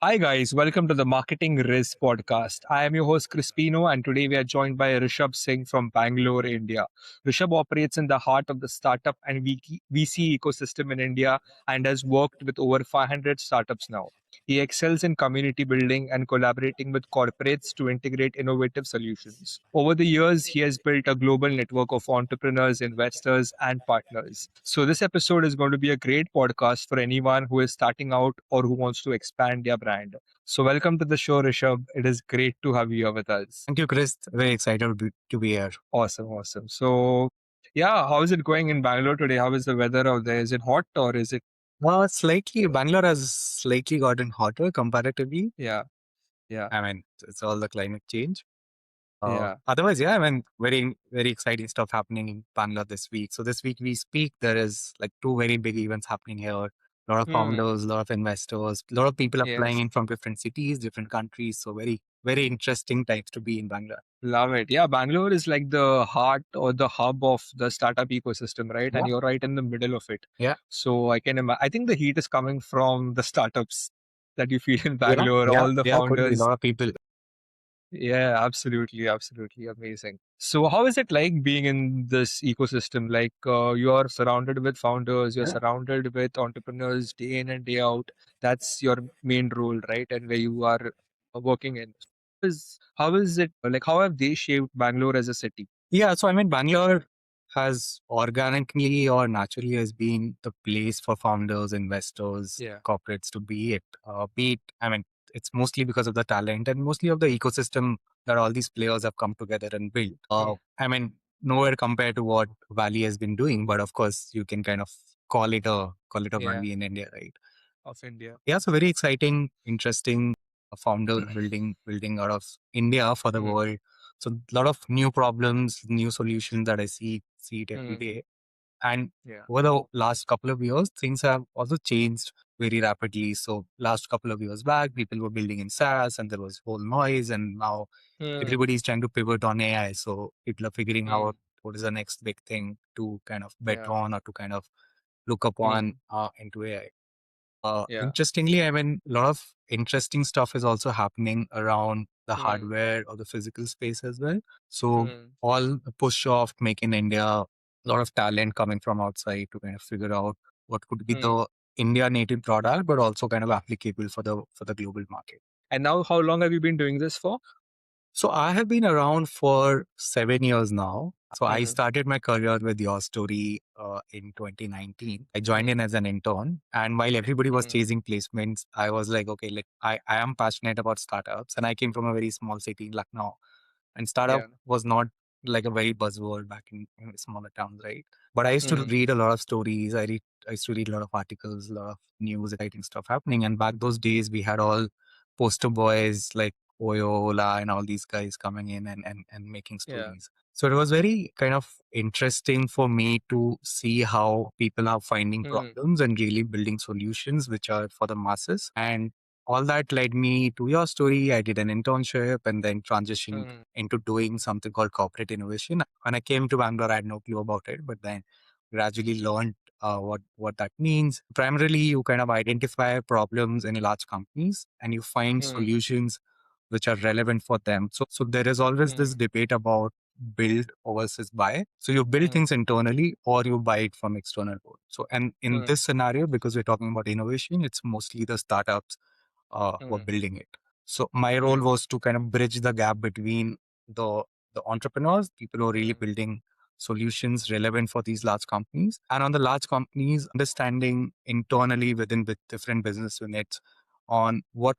Hi, guys. Welcome to the Marketing Rizz Podcast. I am your host, Crispino, and today we are joined by Rishabh Singh from Bangalore, India. Rishabh operates in the heart of the startup and VC ecosystem in India and has worked with over 500 startups now. He excels in community building and collaborating with corporates to integrate innovative solutions. Over the years, he has built a global network of entrepreneurs, investors, and partners. So, this episode is going to be a great podcast for anyone who is starting out or who wants to expand their brand. So, welcome to the show, Rishabh. It is great to have you here with us. Thank you, Chris. Very excited to be here. Awesome, awesome. So, yeah, how is it going in Bangalore today? How is the weather out there? Is it hot or is it? Well, Bangalore has slightly gotten hotter comparatively. Yeah, yeah, I mean, it's all the climate change. yeah. Otherwise, yeah, I mean, very exciting stuff happening in Bangalore this week. So this week we speak, there is like two very big events happening here. A lot of Hmm. founders, a lot of investors, a lot of people are flying Yes. in from different cities, different countries. So very interesting times to be in Bangalore. Love it. Yeah, Bangalore is like the heart or the hub of the startup ecosystem, right? And Yeah, you're right in the middle of it. yeah, So I can imagine. I think the heat is coming from the startups that you feel in yeah, Bangalore, yeah, all the yeah. Could be a founders. lot of people. Yeah, absolutely, absolutely amazing. So how is it like being in this ecosystem? Like you are surrounded with founders, you're Yeah. surrounded with entrepreneurs day in and day out. That's your main role, right? And where you are working in. How is it like? How have they shaped Bangalore as a city? Yeah, so I mean, Bangalore has organically or naturally has been the place for founders, investors, Yeah. corporates to be it. I mean, it's mostly because of the talent and mostly of the ecosystem that all these players have come together and built. Mm. I mean, nowhere compared to what Valley has been doing, but of course, you can kind of call it a Yeah, Valley in India, right? of India. Yeah, so very exciting, interesting founder building out of India for the Mm, world. So a lot of new problems, new solutions that I see it every mm, day. And yeah. over the last couple of years, things have also changed very rapidly. So last couple of years back, people were building in SaaS and there was whole noise, and now Mm, everybody is trying to pivot on AI. So people are figuring mm, out what is the next big thing to kind of bet yeah. on or to kind of look Mm, upon into AI. yeah. Interestingly, I mean, a lot of interesting stuff is also happening around the Mm, hardware or the physical space as well. So mm, all the push of Make in India, a lot of talent coming from outside to kind of figure out what could be mm. the India native product, but also kind of applicable for the global market. And now, how long have you been doing this for? So I have been around for 7 years now. So I Mm, started my career with Your Story in 2019. I joined in mm, as an intern, and while everybody was mm, chasing placements, I was like, okay, like I am passionate about startups, and I came from a very small city in Lucknow, and startup yeah. was not like a very buzzword back in smaller towns, right? But I used to Mm, read a lot of stories. I used to read a lot of articles, a lot of news, exciting stuff happening. And back those days, we had all poster boys like Oyo, Ola, and all these guys coming in and making yeah. stories. So it was very kind of interesting for me to see how people are finding Mm, problems and really building solutions which are for the masses. And all that led me to Your Story. I did an internship and then transitioned mm, into doing something called corporate innovation. When I came to Bangalore, I had no clue about it, but then gradually learned what that means. Primarily, you kind of identify problems in large companies and you find mm, solutions which are relevant for them. So there is always this mm, debate about build versus buy. So you build mm, things internally or you buy it from external world. So and in mm, this scenario, because we're talking about innovation, it's mostly the startups who are mm, building it. So my role mm, was to kind of bridge the gap between the the entrepreneurs, people who are really mm, building solutions relevant for these large companies, and on the large companies, understanding internally within with different business units on what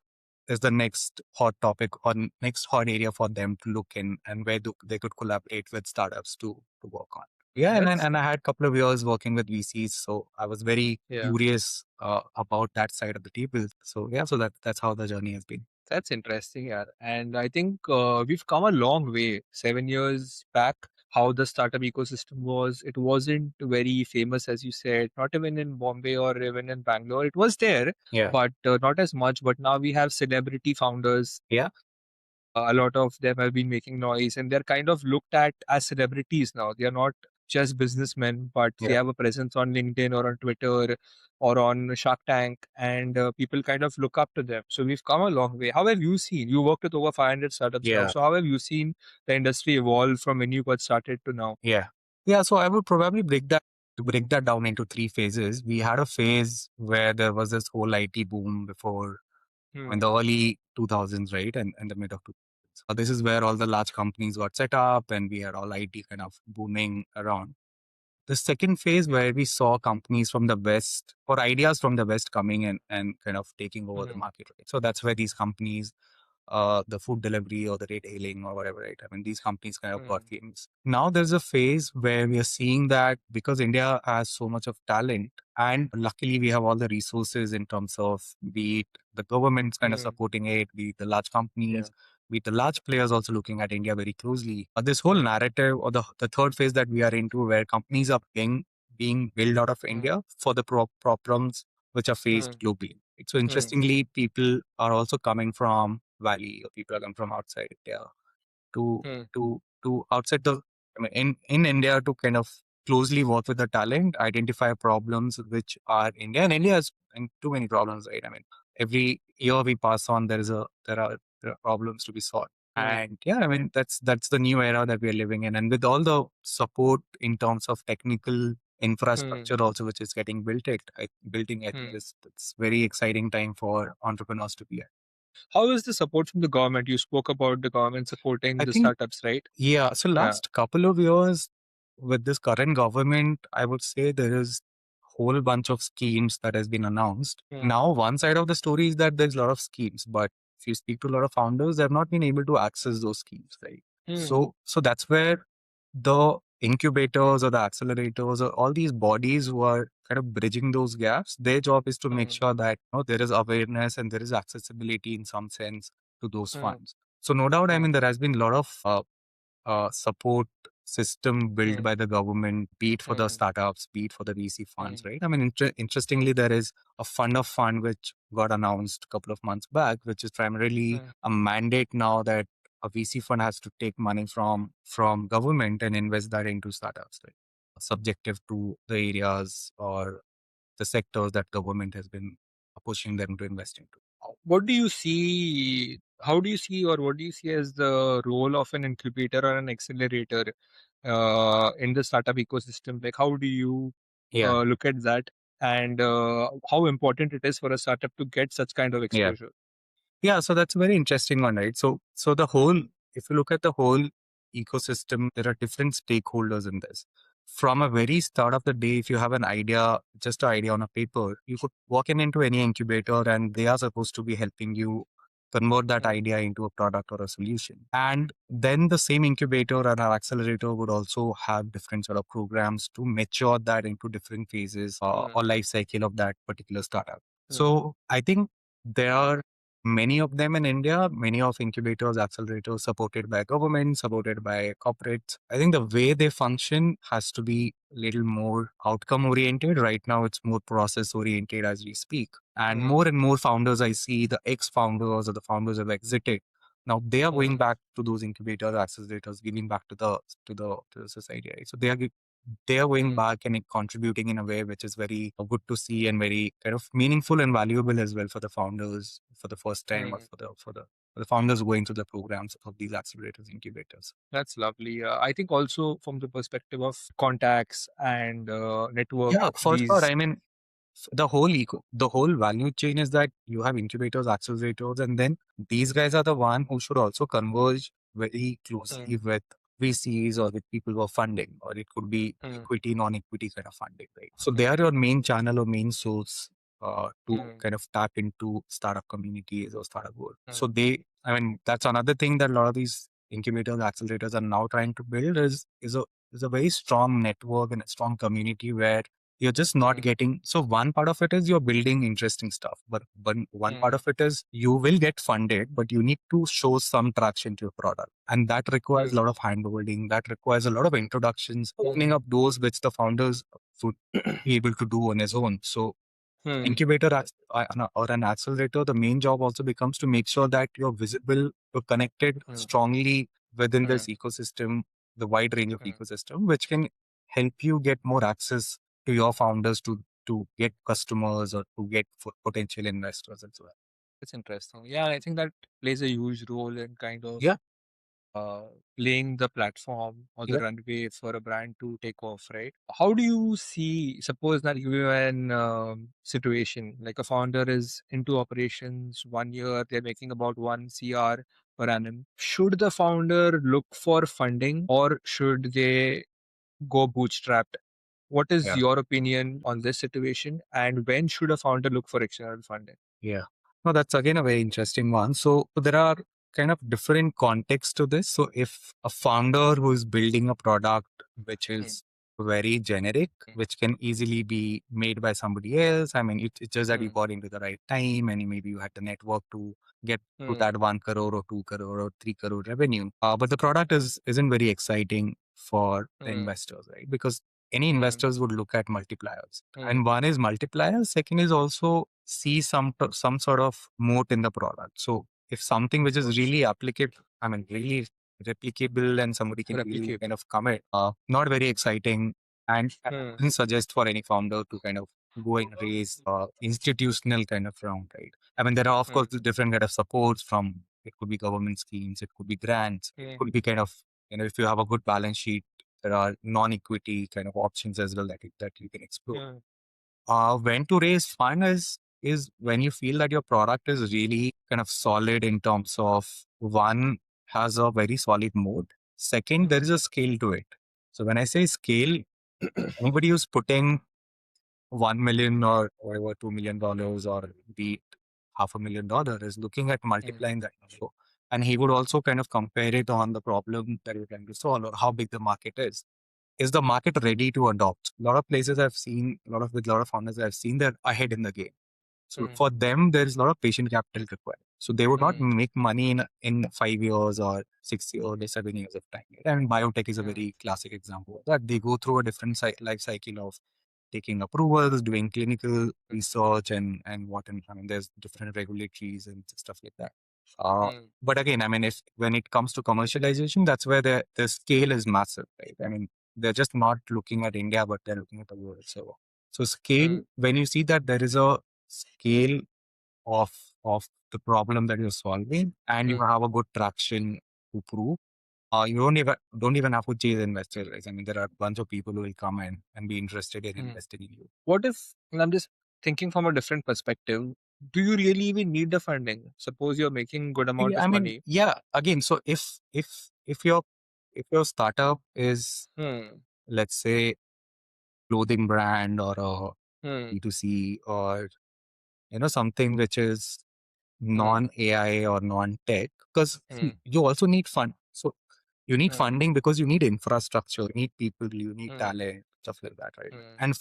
is the next hot topic or next hot area for them to look in and where they could collaborate with startups to work on. Yeah, and That's and I had a couple of years working with VCs, so I was very yeah. curious about that side of the table. So yeah, so that's how the journey has been. That's interesting, yeah. And I think we've come a long way. 7 years back, how the startup ecosystem was, it wasn't very famous, as you said, not even in Bombay or even in Bangalore. It was there, Yeah, but not as much. But now we have celebrity founders. yeah, A lot of them have been making noise and they're kind of looked at as celebrities now. They are not. just businessmen, but they Yeah. have a presence on LinkedIn or on Twitter or on Shark Tank, and people kind of look up to them. So we've come a long way. How have you seen? You worked with over 500 startups now. Yeah. So how have you seen the industry evolve from when you got started to now? Yeah. Yeah. So I would probably break that down into three phases. We had a phase where there was this whole IT boom before in Hmm. the early 2000s, right? And the mid of 2000s. This is where all the large companies got set up and we had all IT kind of booming around. The second phase where we saw companies from the West or ideas from the West coming in and kind of taking over the Hmm. market. Right? So that's where these companies, the food delivery or the rate hailing or whatever, right? I mean, these companies kind of Hmm. got famous. Now there's a phase where we are seeing that because India has so much of talent and luckily we have all the resources in terms of be it the government's kind of Hmm. supporting it, be it the large Yeah. companies, be it the large players also looking at India very closely. This whole Hmm. narrative or the third phase that we are into where companies are being built out of Hmm. India for the problems which are faced Hmm. globally. So Hmm. interestingly, people are also coming from Valley or people are coming from outside India to Hmm. outside the I mean in India to kind of closely work with the talent, identify problems which are India. And India has and too many problems, right? I mean, every year we pass on, there are problems to be solved. Hmm. And yeah, I mean that's the new era that we are living in. And with all the support in terms of technical Hmm. infrastructure also which is getting building, I think Hmm. it's very exciting time for entrepreneurs to be at. How is the support from the government? You spoke about the government supporting I the think startups, right? yeah. So Yeah. last couple of years with this current government, I would say there is whole bunch of schemes that has been announced. Hmm. Now, one side of the story is that there's a lot of schemes, but if you speak to a lot of founders, they have not been able to access those schemes, right? Hmm. So that's where the incubators or the accelerators or all these bodies who are kind of bridging those gaps, their job is to make Hmm. sure that there is awareness and there is accessibility in some sense to those Hmm. funds. So no doubt, I Hmm. mean, there has been a lot of support system built Hmm. by the government, be it for the Hmm. startups, be it for the VC Hmm. funds, right? I mean, interestingly, there is a fund of fund which got announced a couple of months back, which is primarily Hmm. a mandate now that a VC fund has to take money from government and invest that into startups, right? Subjective to the areas or the sectors that government has been pushing them to invest into. What do you see? How do you see, or what do you see as the role of an incubator or an accelerator in the startup ecosystem? Like, how do you Yeah. look at that, and how important it is for a startup to get such kind of Yeah. exposure? Yeah, so that's a very interesting one, right? So the whole, if you look at the whole ecosystem, there are different stakeholders in this. From a very start of the day, if you have an idea, just an idea on a paper, you could walk into any incubator and they are supposed to be helping you convert that Hmm. idea into a product or a solution. And then the same incubator and our accelerator would also have different sort of programs to mature that into different phases Hmm. or life cycle of that particular startup. Hmm. So I think there are many of them in India, many of incubators, accelerators supported by government, supported by corporates. I think the way they function has to be a little more outcome oriented. Right now, it's more process oriented as we speak. Hmm. And more founders I see, the ex founders or the founders have exited. Now they are going Hmm. back to those incubators, accelerators, giving back to the society. Right? So they are going Hmm. back and contributing in a way which is very good to see and very kind of meaningful and valuable as well for the founders for the first time or Hmm. for the founders going through the programs of these accelerators incubators. That's lovely. I think also from the perspective of contacts and network, Yeah, for sure. these. I mean, the whole value chain is that you have incubators, accelerators, and then these guys are the one who should also converge very Hmm. closely with VCs or with people who are funding, or it could be Hmm. equity, non-equity kind of funding, right? So they Hmm. are your main channel or main source to Hmm. kind of tap into startup communities or startup world. Hmm. So I mean, that's another thing that a lot of these incubators, accelerators are now trying to build is a very strong network and a strong community where you're just not Hmm. getting. So one part of it is you're building interesting stuff, but one part Hmm. of it is you will get funded, but you need to show some traction to your product, and that requires a Hmm. lot of handholding. That requires a lot of introductions, opening Hmm. up doors which the founders would be able to do on his own. So Hmm. incubator or an accelerator, the main job also becomes to make sure that you're visible, you're connected Hmm. strongly within Hmm. this ecosystem, the wide range of Hmm. ecosystem, which can help you get more access to your founders to get customers or to get potential investors as well. It's interesting. Yeah, I think that plays a huge role in kind of Yeah, uh, laying the platform or the yeah, runway for a brand to take off, right? How do you see, suppose that you are an situation like a founder is into operations 1 year, they're making about 1 CR per annum. Should the founder look for funding or should they go bootstrapped? What is yeah. your opinion on this situation? And when should a founder look for external funding? Yeah. No, that's again a very interesting one. So there are kind of different contexts to this. So if a founder who is building a product which Mm, is very generic, mm, which can easily be made by somebody else, I mean, it's just that you mm, got into the right time and maybe you had the network to get to mm, that 1 crore or 2 crore or 3 crore revenue. But the product isn't very exciting for the mm, investors, right? Because any mm, investors would look at multipliers, mm, and one is multipliers, second is also see some sort of moat in the product. So if something which of is course. really applicable, I mean really replicable and somebody can really kind Replicable. of commit, not very exciting. And I Mm, wouldn't suggest for any founder to kind of go and raise institutional kind of round, right? I mean, there are of course mm, the different kind of supports from, it could be government schemes, it could be grants, it mm, could be kind of, if you have a good balance sheet, there are non-equity kind of options as well that you can explore. mm, When to raise fund is when you feel that your product is really kind of solid in terms of, one, has a very solid moat. Second, there is mm, a scale to it. So when I say scale, anybody who's putting 1 million or whatever $2 million or be it $500,000 is looking at mm, multiplying that number. And he would also kind of compare it on the problem that you're trying to solve or how big the market is. Is the market ready to adopt? A lot of places I've seen, with a lot of founders I've seen, they're ahead in the game. So mm, for them, there is a lot of patient capital required. So they would not mm, make money in 5 years or 6 years or 7 years of time. And biotech is a mm, very classic example of that. They go through a different life cycle of taking approvals, doing clinical research, and what. And I mean, there's different regulatories and stuff like that. mm, But again, I mean, if when it comes to commercialization, that's where the scale is massive, right? I mean, they're just not looking at India, but they're looking at the world. So scale, mm, when you see that there is a scale of of the problem that you're solving, and you mm, have a good traction to prove, you don't even have to chase investors. Right? I mean, there are a bunch of people who will come in and be interested in mm. investing in you. What if, and I'm just thinking from a different perspective, do you really even need the funding? Suppose you're making good amount Yeah, I of mean, money. yeah. Again, so if your startup is, Hmm, let's say, clothing brand or a hmm, B2C, or something which is hmm, non AI or non tech, because hmm, you also need fund. So you need hmm, funding because you need infrastructure, you need people, you need hmm, talent, stuff like that, right? hmm, And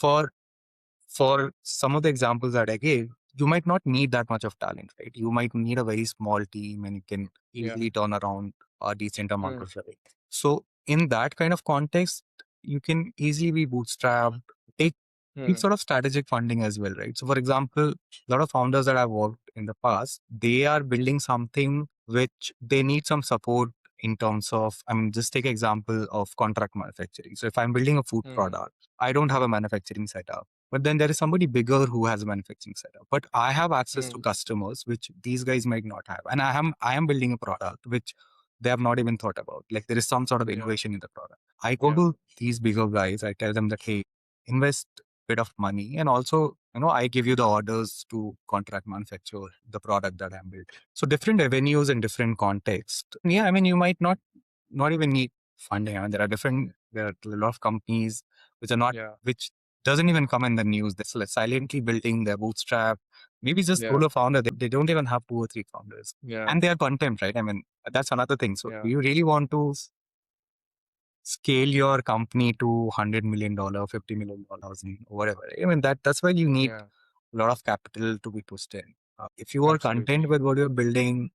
for some of the examples that I gave, you might not need that much of talent, right? You might need a very small team and you can yeah, easily turn around a decent amount hmm, of revenue. So in that kind of context, you can easily be bootstrapped, take hmm, sort of strategic funding as well, right? So for example, a lot of founders that I've worked in the past, they are building something which they need some support in terms of, I mean, just take example of contract manufacturing. So if I'm building a food hmm, product, I don't have a manufacturing setup. But then there is somebody bigger who has a manufacturing setup. But I have access to hmm, customers which these guys might not have. And I am building a product which they have not even thought about. Like there is some sort of yeah, innovation in the product. I go yeah, to these bigger guys, I tell them that, hey, invest a bit of money and also, I give you the orders to contract manufacture the product that I'm building. So different avenues in different contexts. Yeah, I mean, you might not even need funding. I mean, there are a lot of companies which are not, yeah, which doesn't even come in the news. They're silently building their bootstrap. Maybe just yeah, solo founder. They don't even have 2 or 3 founders, yeah, and they are content, right? I mean, that's another thing. So, do yeah, you really want to scale your company to $100 million, $50 million, and whatever? I mean, that's why you need yeah, a lot of capital to be pushed in. If you are content absolutely. with what you're building,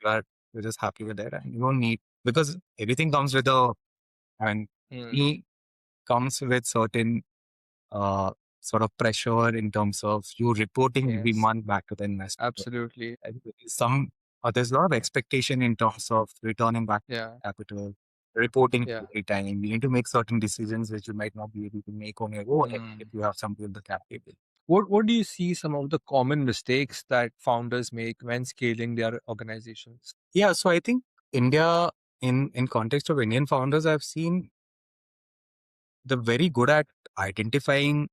you are you're just happy with it, and you don't need, because everything comes with a, I mean, Hmm, he comes with certain uh, sort of pressure in terms of you reporting every yes, month back to the investor. absolutely. And there's a lot of expectation in terms of returning back Yeah. capital. reporting Yeah. every time. You need to make certain decisions which you might not be able to make on your own if Mm. you have somebody in the cap table. What do you see some of the common mistakes that founders make when scaling their organizations? Yeah, so I think India, in context of Indian founders, I've seen they're very good at identifying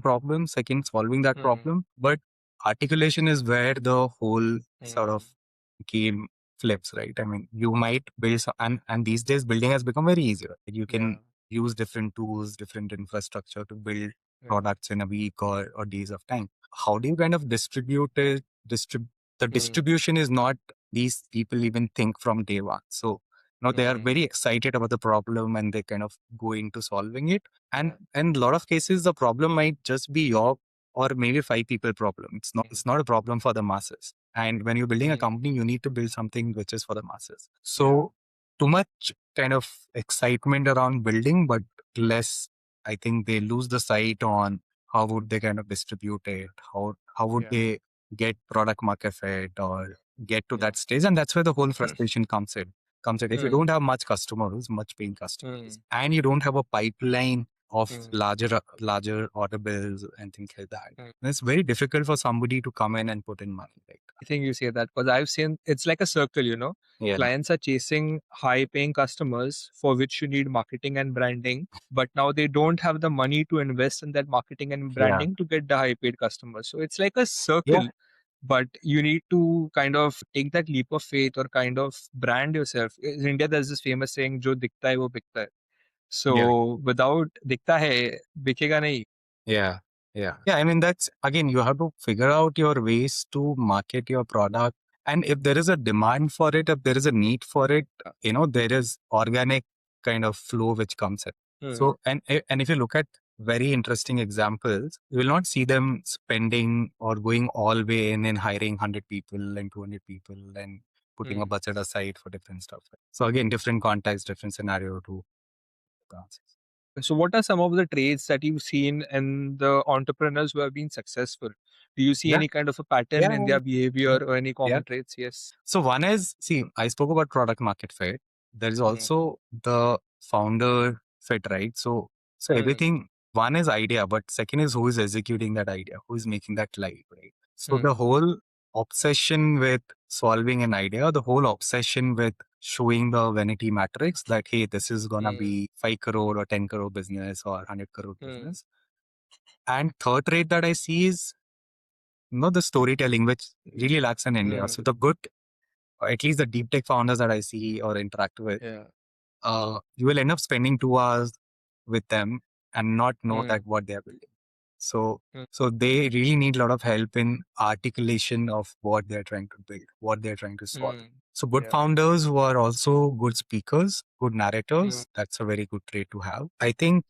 problems, second, solving that Mm. problem. But articulation is where the whole sort of Mm. game flips, right? I mean, you might build and these days building has become very easier. You Yeah. can use different tools, different infrastructure to build Yeah. products in a week or days of time. How do you kind of distribute it? The Mm. distribution is not these people even think from day one. So they are Mm. very excited about the problem and they kind of go into solving it. And Yeah. in a lot of cases, the problem might just be your or maybe five people problem. Mm. It's not a problem for the masses. And when you're building a Mm. company, you need to build something which is for the masses. Yeah. So too much kind of excitement around building, but less, I think they lose the sight on how would they kind of distribute it, how would Yeah. they get product market fit or get to Yeah. that stage. And that's where the whole frustration comes in. If you Mm. don't have much customers, much paying customers, Mm. and you don't have a pipeline of Mm. larger order bills and things like that, Mm. then it's very difficult for somebody to come in and put in money. Like I think you say that because I've seen it's like a circle. yeah, Clients are chasing high paying customers for which you need marketing and branding, but now they don't have the money to invest in that marketing and yeah, branding to get the high paid customers. So it's like a yeah, circle, but you need to kind of take that leap of faith or kind of brand yourself. In India, there's this famous saying, "Jo dikta hai, wo bikta hai." yeah. So without dikta hai, bikega nahi. Yeah. Yeah. Yeah. I mean, that's again, you have to figure out your ways to market your product. And if there is a demand for it, if there is a need for it, there is organic kind of flow which comes in. Hmm. So, and if you look at very interesting examples, you will not see them spending or going all way in and hiring 100 people and 200 people and putting a Hmm. budget aside for different stuff. So again, different context, different scenario to answer. So, what are some of the traits that you've seen in the entrepreneurs who have been successful? Do you see Yeah. any kind of a pattern Yeah. in their behavior Yeah. or any Yeah. common traits? Yes. So one is, see, I spoke about product market fit. There is Mm. also the founder fit, right? So Mm. everything, one is idea, but second is who is executing that idea, who is making that live, right? So the Mm. whole obsession with solving an idea, the whole obsession with showing the vanity metrics that, hey, this is gonna Mm. be 5 crore or 10 crore business or 100 crore Mm. business. And third trait that I see is, the storytelling, which really lacks in India. Mm. So the good, or at least the deep tech founders that I see or interact with, Yeah. you will end up spending 2 hours with them and not know that Mm. what they are building. So, Mm. so they really need a lot of help in articulation of what they're trying to build, what they're trying to solve. Mm. So good Yeah. founders who are also good speakers, good Mm. narrators, that's a very good trait to have. I think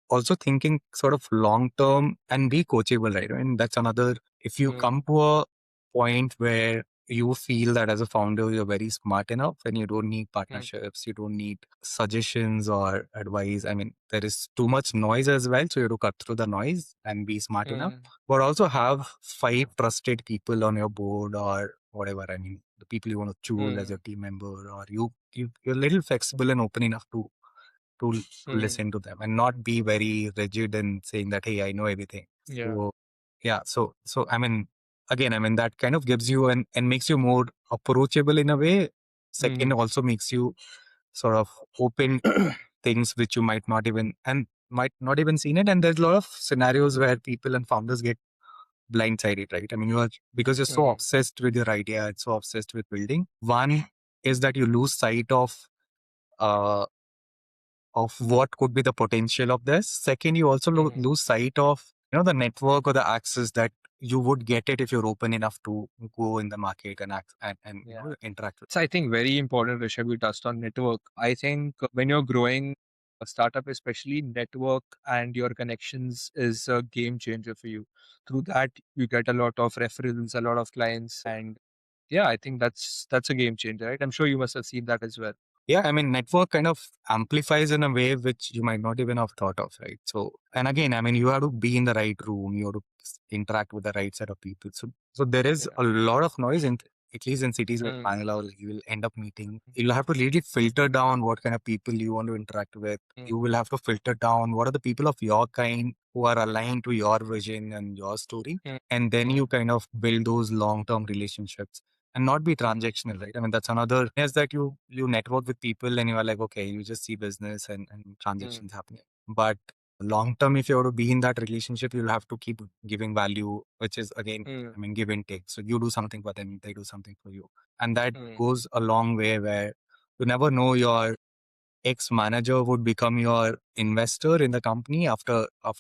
also thinking sort of long term and be coachable, right? And that's another, if you Mm. come to a point where you feel that as a founder, you're very smart enough and you don't need Mm. partnerships, you don't need suggestions or advice. I mean, there is too much noise as well. So you have to cut through the noise and be smart enough, Mm. but also have 5 trusted people on your board or whatever. I mean, the people you want to choose as Mm. your team member, or you're a little flexible and open enough to Mm. listen to them and not be very rigid in saying that, hey, I know everything. Yeah. So yeah, so I mean, again, I mean, that kind of gives you and makes you more approachable in a way. Second, Mm. also makes you sort of open things which you might not even seen it. And there's a lot of scenarios where people and founders get blindsided, right? I mean, because you're so Mm. obsessed with your idea and so obsessed with building. One is that you lose sight uh of what could be the potential of this. Second, you also Mm. lose sight of the network or the access that you would get it if you're open enough to go in the market and act and Yeah. interact with. It's, I think, very important, Rishabh, you touched on network. I think when you're growing a startup, especially network and your connections is a game changer for you. Through that, you get a lot of referrals, a lot of clients, and yeah, I think that's a game changer, right? I'm sure you must have seen that as well. Yeah, I mean, network kind of amplifies in a way which you might not even have thought of, right? So, and again, I mean, you have to be in the right room, you have to interact with the right set of people. So there is Yeah. a lot of noise at least in cities like Mm, Bangalore, you will end up meeting. You'll have to really filter down what kind of people you want to interact with. mm, You will have to filter down what are the people of your kind who are aligned to your vision and your story. mm, And then mm, you kind of build those long-term relationships and not be transactional, right? I mean, that's another is that you network with people and you are like, okay, you just see business and mm, transactions happening. But long term, if you want to be in that relationship, you'll have to keep giving value, which is again, mm, I mean, give and take. So you do something for them, they do something for you. And that mm, goes a long way where you never know your ex-manager would become your investor in the company after a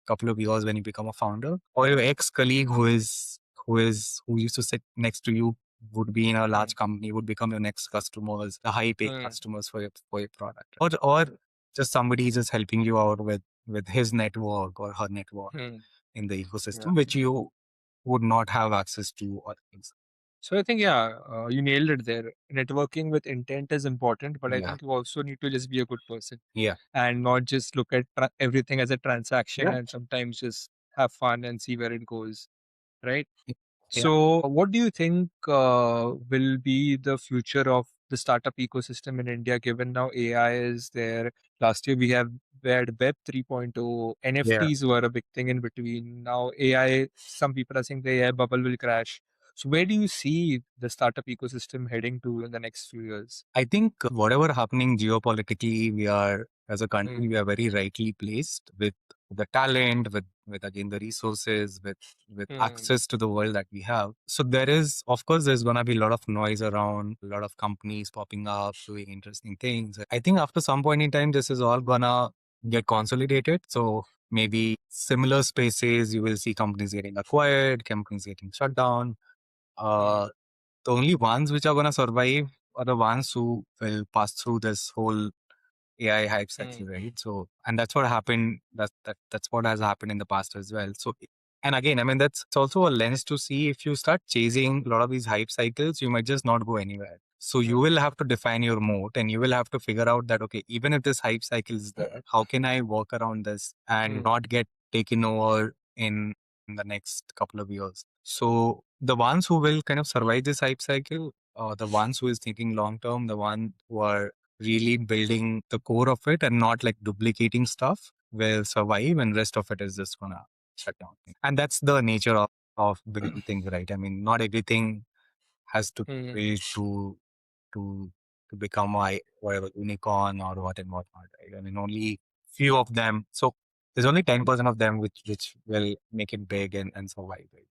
couple of years when you become a founder, or your ex-colleague who used to sit next to you would be in a mm, large company, would become your next customers, the high-paying mm, customers for your product, or just somebody just helping you out with his network or her network mm. in the Yeah. ecosystem, which you would not have access to or things. So I think, yeah, you nailed it there. Networking with intent is important, but I Yeah. think you also need to just be a good person Yeah. and not just look at everything as a transaction Yeah. and sometimes just have fun and see where it goes, right? Yeah. So, what do you think will be the future of the startup ecosystem in India, given now AI is there? Last year we had Web 3.0, Yeah. NFTs were a big thing in between. Now AI, some people are saying the AI bubble will crash. So, where do you see the startup ecosystem heading to in the next few years? I think whatever happening geopolitically, we are as a country, Mm, we are very rightly placed with the talent, with again the resources, with mm, access to the world that we have. So there is, of course, there's gonna be a lot of noise around, a lot of companies popping up, doing interesting things. I think after some point in time, this is all gonna get consolidated. So maybe similar spaces, you will see companies getting acquired, companies getting shut down. mm, Uh, the only ones which are going to survive are the ones who will pass through this whole AI hype cycle, mm, right? So, and that's what happened. That's what has happened in the past as well. So, and again, I mean, that's also a lens to see if you start chasing a lot of these hype cycles, you might just not go anywhere. So you mm, will have to define your moat and you will have to figure out that, okay, even if this hype cycle is there, how can I work around this and mm, not get taken over in the next couple of years? So the ones who will kind of survive this hype cycle, the ones who is thinking long term, the one who are really building the core of it and not like duplicating stuff will survive and rest of it is just gonna shut down. And that's the nature of building things, right? I mean, not everything has to mm. build to to become a whatever unicorn or what and whatnot, right? I mean, only few of them. So there's only 10% of them which will make it big and survive, right?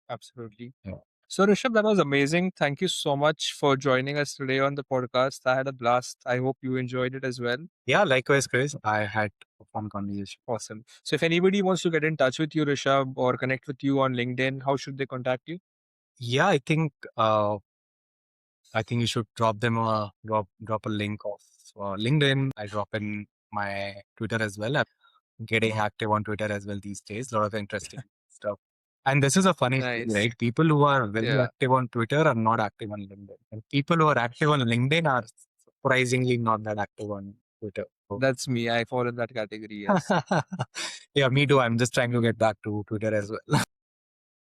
Absolutely. Yeah. So, Rishabh, that was amazing. Thank you so much for joining us today on the podcast. I had a blast. I hope you enjoyed it as well. Yeah, likewise, Chris. I had a fun conversation. Awesome. So, if anybody wants to get in touch with you, Rishabh, or connect with you on LinkedIn, how should they contact you? Yeah, I think you should drop a link of LinkedIn. I drop in my Twitter as well. I'm getting active on Twitter as well these days. A lot of interesting stuff. And this is a funny thing, Nice. right? People who are very Yeah, active on Twitter are not active on LinkedIn. And people who are active on LinkedIn are surprisingly not that active on Twitter. So that's me. I fall in that category. Yes. yeah, me too. I'm just trying to get back to Twitter as well.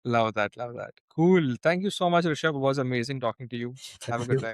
Love that. Love that. Cool. Thank you so much, Rishabh. It was amazing talking to you. Have a Thank good you. time.